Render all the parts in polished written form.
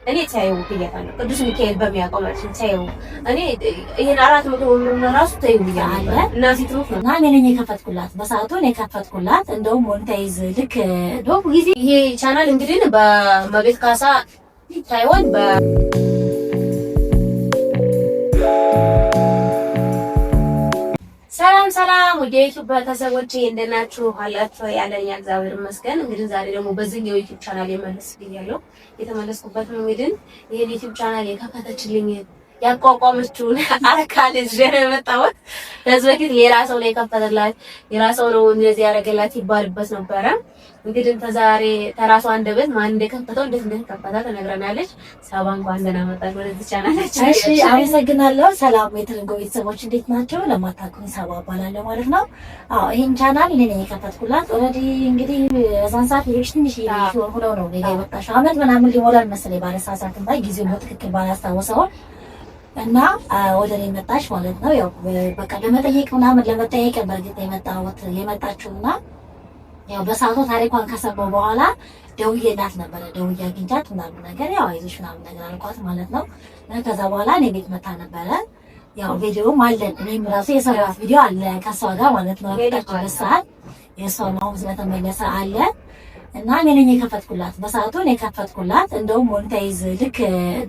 እኔ ታየው ብያለሁ ቅዱስ ሚካኤል በሚያውቀው ማለት ነው ታየው እኔ ይሄን 400 ብር ራሱ ታየው ብያለሁ እናቴ ትሩፍ እና እኔ ነኝ የከፈትኩላት በሰዓቱ እኔ የከፈትኩላት እንደውም ሞኔታይዝ ልክ ዶብ ጊዜ ይሄ ቻናል እንግዲህ በመቤት ካሳ ታይዋን ሰላም ወደ ዩቲዩብ ቤተሰቦቼ እንደናችሁ አላችሁ ያለኝ እግዚአብሔር ይመስገን። እንግዲህ ዛሬ ደግሞ በዚህኛው ዩቲዩብ ቻናል የመለስኩኛለሁ። የተመለስኩበት ነው እንግዲህ ይሄን ዩቲዩብ ቻናል የከፈተችልኝ ያቋቋመችውን አካል ዘረ መጣሁት። ከዚህ በፊት ሌላ ሰው ላይ ከፈተላት ሌላ ሰው ነው እንደዚህ ያደረገላት ይባልበት ነበረ። እንግዲህ ተዛሬ ተራሷ አንደበት ማን እንደከፈተው እንዴት እንደከፈታ ተነግረናለች። ሰባ እንኳን ደህና መጣች ወደዚህ ቻናላችን። እሺ አመሰግናለሁ። ሰላም የትርንጎ ቤተሰቦች እንዴት ናቸው? ለማታውቁኝ ሰባ እባላለሁ ማለት ነው። ይሄን ቻናል እኔ ነኝ የከፈትኩላት። ኦልሬዲ እንግዲህ በዛን ሰዓት ልጅ ትንሽ ሆነው ነው ሌላ የወጣሽ አመት ምናምን ሊሞላል መሰለኝ ባለሳሳት እና ጊዜው በትክክል ባላስታወሰው እና ወደ እኔ መጣች ማለት ነው። ያው በቃ ለመጠየቅ ምናምን ለመጠየቅ በርግጥ የመጣችውና ያው በሰዓቱ ታሪኳን ከሰማሁ በኋላ ደውዬላት ነበረ። ደውዬ አግኝቻት ምናምን ነገር ያው አይዞሽ ምናምን ነገር አልኳት ማለት ነው። ከዛ በኋላ እኔ ቤት መታ ነበረ። ያው ቪዲዮም አለን እኔም ራሱ የሰራሁት ቪዲዮ አለ ከሷ ጋር ማለት ነው። በሰዓት የሷ ነው ስለተመለሰ አለ እና እኔ ነኝ የከፈትኩላት በሰዓቱ እኔ የከፈትኩላት። እንደውም ሞኔታይዝ ልክ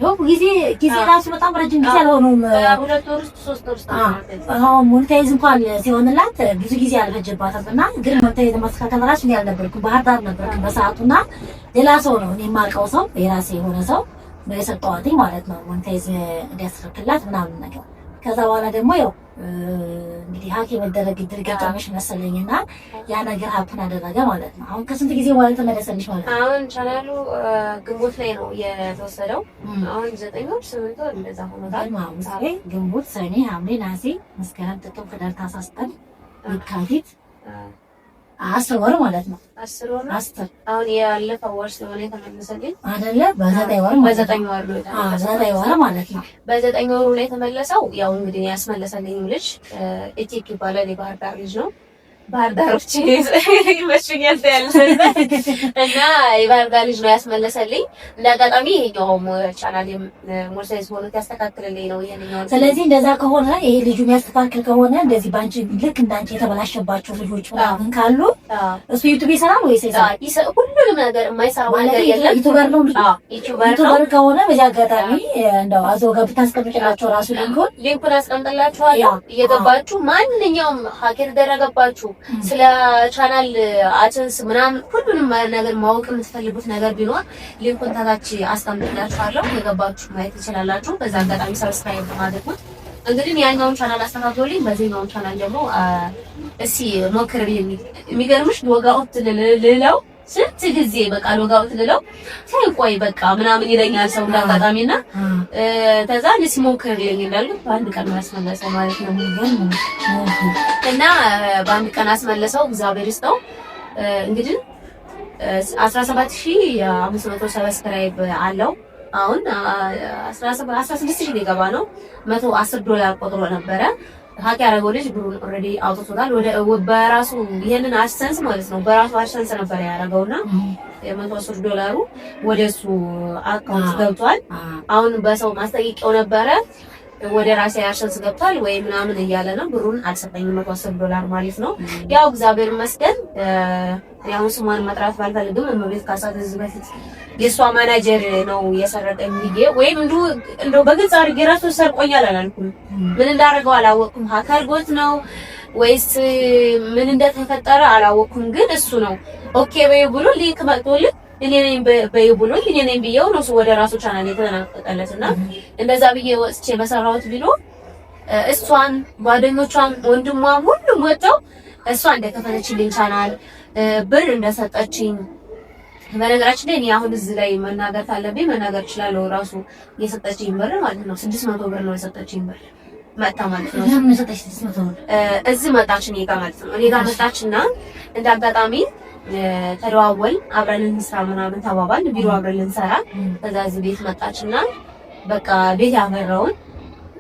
ዶብ ጊዜ ራሱ በጣም ረጅም ጊዜ አልሆነውም 2 ወር 3 ወር ሞኔታይዝ እንኳን ሲሆንላት ብዙ ጊዜ አልፈጀባትም። እና ግን ሞኔታይዝ ማስተካከል ራሱ እኔ አልነበርኩም ባህር ዳር ነበርኩ በሰዓቱና ሌላ ሰው ነው እኔ የማውቀው ሰው የራሴ የሆነ ሰው ነው የሰጠኋት ማለት ነው ሞኔታይዝ እንዲያስተካክላት ምናምን ነገር። ከዛ በኋላ ደግሞ ያው እንግዲህ ሀኪም መደረግ ድርጋጫሽ መሰለኝና ያ ነገር ሀፕን አደረገ ማለት ነው። አሁን ከስንት ጊዜ በኋላ ተመለሰልሽ ማለት ነው? አሁን ቻናሉ ግንቦት ላይ ነው የተወሰደው። አሁን 9 ወር 8 ወር እንደዛ ሆኖታል። ግንቦት፣ ሰኔ፣ ሐምሌ፣ ነሐሴ፣ መስከረም፣ ጥቅምት፣ ህዳር፣ ታህሳስ፣ ጥር፣ የካቲት 10 ወር ማለት ነው። 10 ወር 10 አሁን ያለፈው ወር ስለሆነ የተመለሰልኝ አይደለ? በ9 ወር ነው። 9 ወር ማለት ነው። በ9 ወሩ ላይ የተመለሰው ያው እንግዲህ ያስመለሰልኝ ልጅ ኢቲክ ይባላል። የባህር ዳር ልጅ ነው። ባህር ዳሮች ይመስኛል እና የባህር ዳር ልጅ ነው ያስመለሰልኝ። እንዳጋጣሚ ይሄኛው ቻናል ሞርሳይዝ ሆኖ ያስተካክልልኝ ነው ይሄኛው። ስለዚህ እንደዛ ከሆነ ይሄ ልጁ የሚያስተካክል ከሆነ እንደዚህ ባንቺ ልክ እንዳንቺ የተበላሸባቸው ልጆች ምናምን ካሉ እሱ ዩቲዩብ ይሰራል ወይስ ይሰራል? ሁሉንም ነገር የማይሰራው ነገር የለም። ዩቲዩበር ነው ዩቲዩበር ከሆነ በዚህ አጋጣሚ እንደው አዘው ጋር ብታስቀምጥላቸው ራሱ ሊንኩን አስቀምጥላችኋለሁ። እየገባችሁ ማንኛውም ሀኬር ደረገባችሁ ስለ ቻናል አድሰንስ ምናምን ሁሉንም ነገር ማወቅ የምትፈልጉት ነገር ቢኖር ሊንኩን ታች አስቀምጥላችኋለሁ። የገባችሁ ማየት ትችላላችሁ። በዛ አጋጣሚ ሰብስክራይብ ማድረጉት እንግዲህ ያኛውን ቻናል አስተካክሎልኝ በዚህኛው ቻናል ደግሞ እሺ ሞክርልኝ። የሚገርምሽ ሎጋውት ልለው ስንት ጊዜ በቃ ሎጋውት ልለው ሳይቆይ በቃ ምናምን ይለኛል ሰው እንዳጋጣሚና ተዛ ለሲሞክርልኝ እንዳልኩት በአንድ ቀን ያስመለሰው ማለት ነው። እና በአንድ ቀን አስመለሰው እግዚአብሔር ይስጠው። እንግዲህ 17500 ሰብስክራይብ አለው። አሁን 16000 ሊገባ ነው። $110 ቆጥሮ ነበረ። ሀቅ ያደረገው ልጅ ብሩን ኦልሬዲ አውጥቶታል። ወደ በራሱ ይሄንን አድሰንስ ማለት ነው በራሱ አድሰንስ ነበር ያደረገውና $110 ወደሱ አካውንት ገብቷል። አሁን በሰው ማስጠየቂያው ነበረ ወደ ራሴ አድሰንስ ገብቷል ወይ ምናምን እያለ ነው። ብሩን አልሰጠኝም $110 ማለት ነው። ያው እግዚአብሔር ይመስገን። ያው ስሟን መጥራት ባልፈልግም እመቤት ካሳ ከዚህ በፊት የሷ ማናጀር ነው የሰረቀኝ ብዬ ወይም እንደው በግልጽ አድርጌ ራሱ ሰርቆኛል አላልኩም። ምን እንዳደረገው አላወቅኩም። ሀከር ጎት ነው ወይስ ምን እንደተፈጠረ አላወቅኩም። ግን እሱ ነው ኦኬ በይ ብሎ ሊንክ መጥቶልኝ እኔ ነኝ በይ ብሎ እኔ ነኝ ብዬው ነው ወደ ራሱ ቻናል የተናቀቀለትና እንደዛ ብዬ ወስቼ በሰራሁት ቪዲዮ እሷን ጓደኞቿን ወንድሟም ሁሉም ወጣው እሷ እንደከፈተችልኝ ቻናል ብር እንደሰጠችኝ። በነገራችን ላይ እኔ አሁን እዚህ ላይ መናገር ካለብኝ መናገር እችላለሁ። ራሱ የሰጠችኝ ብር ማለት ነው 600 ብር ነው የሰጠችኝ ብር መጣ ማለት ነው። ለምን ሰጠች 600 ብር? እዚህ መጣች እኔ ጋር ማለት ነው። እኔ ጋር መጣችና እንዳጋጣሚ ተደዋወል አብረን እንስራ ምናምን ተባባል። ቢሮ አብረን እንሰራ። ከዛ እዚህ ቤት መጣችና በቃ ቤት ያፈራውን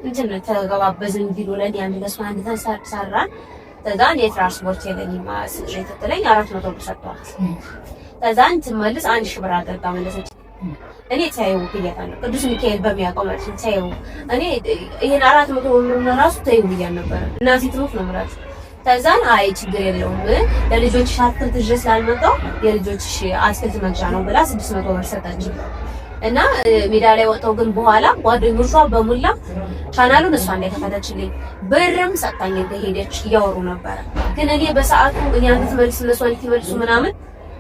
እንትን ተገባበዝን። ቢሮ ላይ አንድ ለስማ አንድ ተሰራ። ከዛን የትራንስፖርት የለኝም ማስጀት ተለኝ 400 ብር ሰጥቷት ከዛን ትመልስ 1000 ብር አድርጋ መለሰች። እኔ ታየው ብያታለሁ። ቅዱስ ሚካኤል በሚያውቀው ማለት ነው። ታየው እኔ ይሄን 400 ብር ራሱ ታየው ብያ ነበር። እናቴ ትሩፍ ነው ማለት ከዛን አይ ችግር የለውም ለልጆች አትክልት ድረስ ስላልመጣው የልጆችሽ አትክልት መግዣ ነው ብላ 600 ብር ሰጠችኝ። እና ሜዳ ላይ ወጣው ግን በኋላ ጓደኞቿ በሙላ ቻናሉን እሷ እንደከፈተችልኝ ብርም ሰጣኝ ሄደች እያወሩ ነበር። ግን እኔ በሰዓቱ እኔ አንተ መልስ እነሱ አንተ ምናምን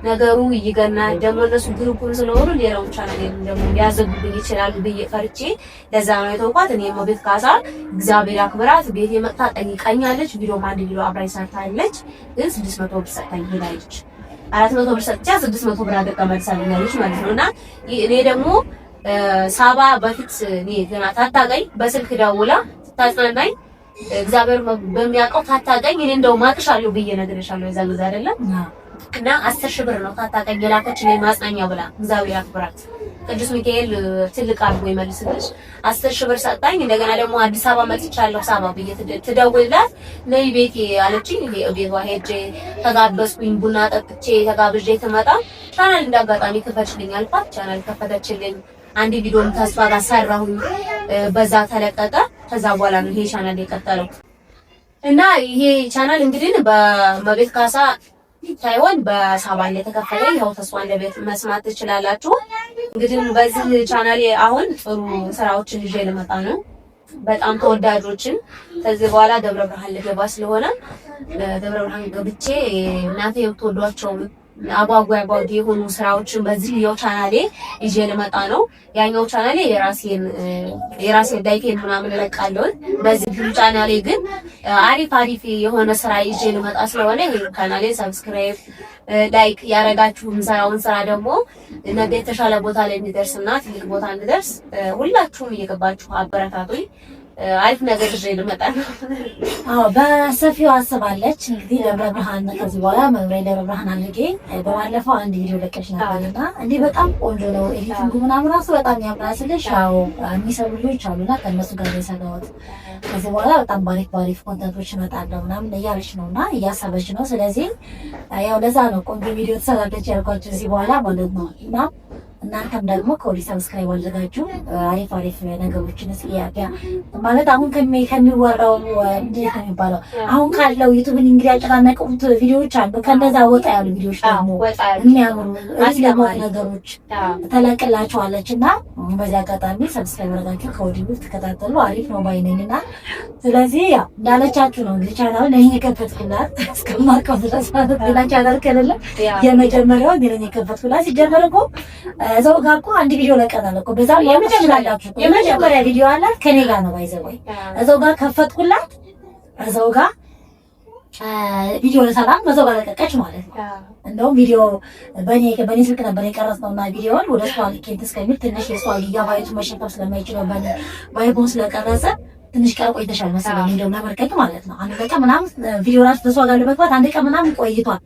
ነገሩ ይገናል። ደግሞ እነሱ ግሩፕም ስለሆኑ ሌላውን ቻናል ደግሞ ሊያዘጉብኝ ይችላሉ ብዬ ፈርቼ ለዛ ነው የተውኳት። እኔ ቤት ካሳ እግዚአብሔር አክብራት ቤት የመጣ ጠይቃኛለች። ቪዲዮ አንድ ቪዲዮ አብራኝ ሰርታለች። ግን 600 ብር ሰጣኝ ሄዳለች። 400 ብር ሰጥቻ 600 ብር አደቀ መልሳለች ማለት ነውና እኔ ደግሞ ሳባ በፊት እኔ ገና ታታቀኝ በስልክ ደውላ ታጽናናኝ እግዚአብሔር በሚያውቀው ታታቀኝ እኔ እንደው ማቅሻለሁ ብዬ ነግሬሻለሁ የዛ ጊዜ አይደለም እና 10,000 ብር ነው ታታቀኝ የላከችልኝ ማጽናኛ ብላ እግዚአብሔር ያክብራት። ቅዱስ ሚካኤል ትልቅ አድርጎ ይመልስልሽ። 10,000 ብር ሰጣኝ። እንደገና ደግሞ አዲስ አበባ መጥቻለሁ ሳባ ብዬ ትደውልላት ነይ ቤቴ አለችኝ። ቤቷ ሄጄ ተጋበዝኩኝ። ቡና ጠጥቼ ተጋብዤ ትመጣ ቻናል እንዳጋጣሚ ክፈችልኝ አልኳት። ቻናል ከፈተችልኝ። አንድ ቪዲዮም ተስፋ ጋር ሰራሁኝ። በዛ ተለቀቀ። ከዛ በኋላ ነው ይሄ ቻናል የቀጠለው እና ይሄ ቻናል እንግዲህ በመቤት ካሳ ሳይሆን በሳባ ላይ ተከፈለ። ይኸው ተስፋን ለቤት መስማት ትችላላችሁ። እንግዲህ በዚህ ቻናሌ አሁን ጥሩ ስራዎችን ይዤ ልመጣ ነው። በጣም ተወዳጆችን ከዚህ በኋላ ደብረ ብርሃን ልገባ ስለሆነ ደብረ ብርሃን ገብቼ እናንተ የምትወዷቸው አጓጓ የሆኑ ስራዎችን በዚህ ያው ቻናሌ ይዤ ልመጣ ነው። ያኛው ቻናሌ የራሴን ዳይቴን ምናምን እለቃለሁ። በዚህ ቻናሌ ግን አሪፍ የሆነ ስራ ይዤ ልመጣ ስለሆነ ይሄ ቻናሌ ሰብስክራይብ ላይክ ያረጋችሁ ምሳውን ስራ ደግሞ ነገ የተሻለ ቦታ ላይ እንድደርስና ትልቅ ቦታ እንድደርስ ሁላችሁም እየገባችሁ አበረታቱኝ። አሪፍ ነገር ይዤ ልመጣ ነው። በሰፊው አስባለች። እንግዲህ ደብረ ብርሃን ከዚህ በኋላ መብሪያ ደብረ ብርሃን አድርጌ በባለፈው አንድ ቪዲዮ ለቀሽ ነበርና እንዲህ በጣም ቆንጆ ነው ኤዲቲንጉ ምናምን ራሱ በጣም ያምራልሽ። የሚሰሩ ልጆች አሉና ከነሱ ጋር የሰራሁት ከዚህ በኋላ በጣም ባሪፍ ኮንተንቶች እመጣለሁ ምናምን እያለች ነውና እያሰበች ነው። ስለዚህ ያው ለዛ ነው ቆንጆ ቪዲዮ ተሰራለች ያልኳችሁ እዚህ በኋላ ማለት ነው። እና እናንተም ደግሞ ከወዲህ ሰብስክራይብ አድርጋችሁ አሪፍ ነገሮችን እስኪያያ ማለት አሁን ከሚወራው እንዴት ነው የሚባለው አሁን ካለው ዩቲዩብን እንግዲህ ያጨናነቁት ቪዲዮዎች አሉ። ከነዛ ወጣ ያሉ ቪዲዮዎች ደግሞ የሚያምሩ ደግሞ ነገሮች ተለቅላችኋለችና በዚህ አጋጣሚ ሰብስክራይብ አድርጋችሁ ከወዲህ ተከታተሉ። አሪፍ ነው ባይነኝና ስለዚህ ያው እንዳለቻችሁ ነው እንግዲህ ቻናሉን ለኔ የከፈትኩላት እስከማውቀው ድረስ ማለት ቻናል ከሌለ የመጀመሪያው ግን የከፈትኩላት ሲጀመር እኮ እዛው ጋር እኮ አንድ ቪዲዮ ለቀናል እኮ በዛው የመጀመሪያ ቪዲዮ አለ ከኔ ጋር ነው ባይዘው እዛው ጋር ከፈትኩላት እዛው ጋር ቪዲዮ ለሰላም በዛው ጋር ለቀቀች ማለት ነው። እንደውም ቪዲዮ በኔ ስልክ ነበር የቀረጽነውና ቪዲዮውን ወደ ሷ ልኬት እስከሚል ትንሽ የሷ ጊጋባይቱ መሸከም ስለማይችለው ባይቦን ስለቀረጸ ትንሽ ቀን ቆይተሻል መሰለኝ እንደው ለመርቀቅ ማለት ነው። አንድ ቀን ምናምን ቪዲዮ ራሱ ተሷ ጋር ለመግባት አንድ ቀን ምናምን ቆይቷል።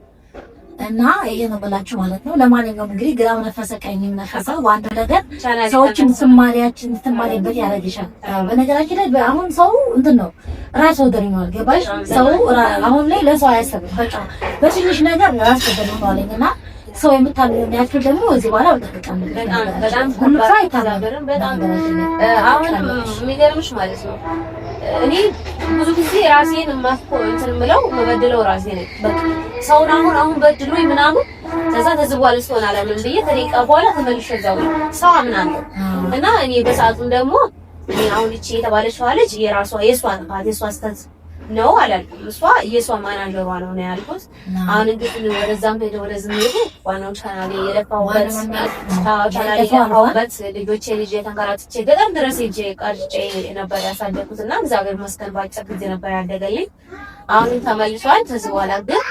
እና ይሄ ነው ብላችሁ ማለት ነው። ለማንኛውም እንግዲህ ግራው ነፈሰ ቀኝም ነፈሰ ዋንተ ነገር ሰዎችን ትማሪበት ያደርግሻል። በነገራችን ላይ አሁን ሰው እንትን ነው ራስ ወደር ነው ገባሽ? ሰው አሁን ላይ ለሰው አያስብም። በቃ በትንሽ ነገር ራስ ወደር ነው አለኝና ሰው የምታምነው ያክል ደግሞ እዚህ በኋላ በጣም ሁሉ ሳይታበረም በጣም አሁን የሚገርምሽ ማለት ነው እኔ ብዙ ጊዜ ራሴን እንትን ምለው መበደለው ራሴ ነኝ። በቃ ሰውን አሁን በድሉኝ ምናምን ከዛ ተዝቧል ስለሆነ አላለም ብዬ ከደቂቃ በኋላ ተመልሼ እዛው ሰው አምናለሁ እና እኔ በሰዓቱም ደግሞ እኔ አሁን እቺ የተባለችው ልጅ የሷ ስህተት ነው አላልኩም። እሷ የሷ ማናጀሯ ነው ያልኩት። አሁን እንግዲህ ወደዛም ወደዚህ ሄዱ ዋናው ቻናሌ የለፋውበት ልጆቼ ልጅ የተንከራትቼ ገጠር ድረስ ሄጄ ቀርጬ ነበር ያሳደኩትና እግዚአብሔር ይመስገን ባጭር ጊዜ ነበር ያደገልኝ። አሁን ተመልሷል። ከዚህ በኋላ ግን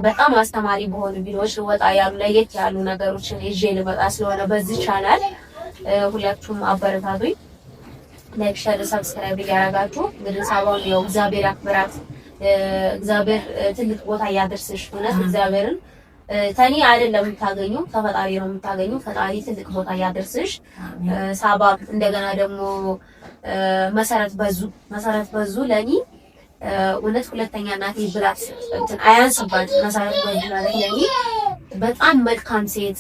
በጣም አስተማሪ በሆኑ ቪዲዮዎች ወጣ ያሉ ለየት ያሉ ነገሮችን ይዤ ልመጣ ስለሆነ በዚህ ቻናል ሁላችሁም አበረታቱኝ። ላይክ ሼር ሰብስክራይብ ያደርጋችሁ እንግዲህ ሳባውን ያው እግዚአብሔር አክብራት። እግዚአብሔር ትልቅ ቦታ ያደርስሽ። እውነት እግዚአብሔርን ተኒ አይደለም የምታገኙ ከፈጣሪ ነው የምታገኙ። ፈጣሪ ትልቅ ቦታ ያደርስሽ። ሳባ እንደገና ደግሞ መሰረት በዙ ለኒ እውነት ሁለተኛ እናቴ ብላት እንትን አያንስባት። መሰረት በዙ ለኒ በጣም መልካም ሴት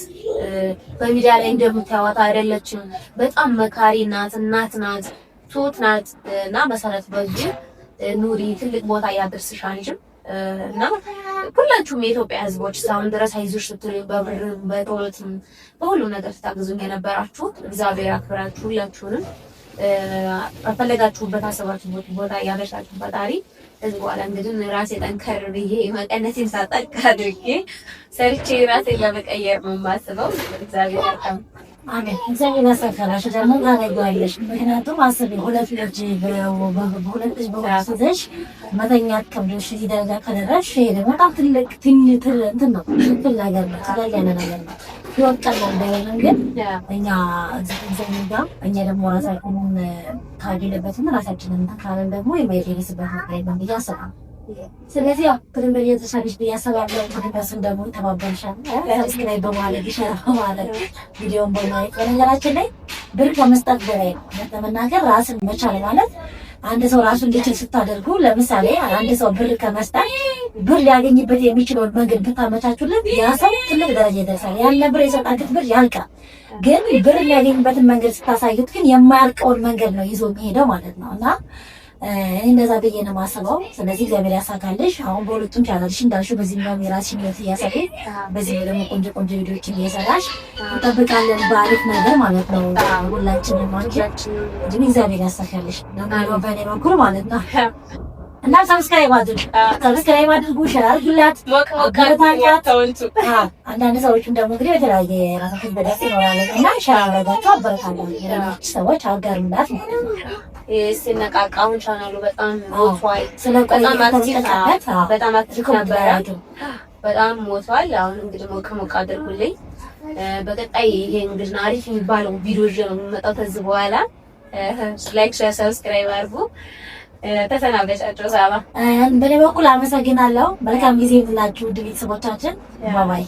በሚዲያ ላይ እንደምታዩት አይደለችም። በጣም መካሪ ናት፣ እናት ናት፣ ሶት ናት እና መሰረት በዚህ ኑሪ ትልቅ ቦታ ያደርስሽ አንቺም እና ሁላችሁም የኢትዮጵያ ሕዝቦች እስካሁን ድረስ አይዞሽ ስትሉኝ በብርም በቶሎትም በሁሉም ነገር ስታግዙኝ የነበራችሁ እግዚአብሔር አክብራችሁ ሁላችሁንም በፈለጋችሁበት አሰባችሁበት ቦታ ያደርሳችሁ ፈጣሪ። እዚህ በኋላ እንግዲህ ራሴ ጠንከር ብዬ መቀነቴን ሳጠቅ አድርጌ ሰርቼ ራሴን ለመቀየር ነው የማስበው። እግዚአብሔር ያርካም። አሜን። እግዚአብሔር ያሳካላሽ ደግሞ ታደርጊዋለሽ። ምክንያቱም አስቢ ሁለት ልጅ በሁለት ልጅ በወሰደሽ መተኛት ከብዶሽ እዚህ ደረጃ ከደረስሽ ይሄ ደግሞ በጣም ትልቅ እንትን ነው፣ ትልቅ ነገር ነው፣ ቀላል ያለ ነገር ነው። ይወጣል እንደሆነ ግን እኛ እግዚአብሔር ጋር እኛ ደግሞ ራሳችንን ካገለበትን ራሳችንን ካለን ደግሞ የማይደርስበት ነገር ነው ብዬ አስባለሁ። ስለዚህ ያው ከደም በየተሻለሽ በያሰባለው ከደረስን ደግሞ ተባበርሻል ሰብስክራይብ በማድረግ ይሻላል በማድረግ ቪዲዮውን በማየት በነገራችን ላይ ብር ከመስጠት በላይ ነው ለመናገር ራስን መቻል ማለት አንድ ሰው ራሱን እንዲችል ስታደርጉ ለምሳሌ አንድ ሰው ብር ከመስጠት ብር ሊያገኝበት የሚችለውን መንገድ ብታመቻቹለት ያ ሰው ትልቅ ደረጃ ይደርሳል። ያን ብር የሰጣችሁት ብር ያልቃል። ግን ብር ሊያገኝበትን መንገድ ስታሳዩት ግን የማያልቀውን መንገድ ነው ይዞ የሚሄደው ማለት ነው እና እንደዛ ብዬ ነው የማስበው። ስለዚህ እግዚአብሔር ያሳካልሽ። አሁን በሁለቱም ቻናልሽ እንዳልሽው በዚህኛው የራስሽን ህይወት እያሳየሽ በዚህ ደግሞ ቆንጆ ቆንጆ ቪዲዮዎችን እየሰራሽ እንጠብቃለን በአሪፍ ነገር ማለት ነው። ሁላችንም ማንቻችን እንግዲህ እግዚአብሔር ያሳካልሽ ነው በእኔ በኩል ማለት ነው። እና ሰብስክራይብ አድርጉ፣ ሼር አድርጉላት፣ አበረታታት። አንዳንድ ሰዎችም ደግሞ እንግዲህ በተለያየ ራሳችን በደስ ይኖራል እና ሼር አድርጋችሁ አበረታቱ። ሌሎች ሰዎች አጋሩላት ማለት ነው። ሲነቃቃውን ቻናሉ በጣም ሞቷል። በጣም አክቲቭ ነበረ፣ በጣም ሞቷል። አሁን እንግዲህ ሞቅ አድርጉልኝ። በቀጣይ ይሄ እንግዲህ አሪፍ የሚባለው ቪዲዮ ነው የሚመጣው። ከዚህ በኋላ ላይክ፣ ሼር፣ ሰብስክራይብ አድርጉ። ተሰናበቻቸው ሳባ። በኔ በኩል አመሰግናለሁ። መልካም ጊዜ ይሁንላችሁ ውድ ቤተሰቦቻችን። ባባይ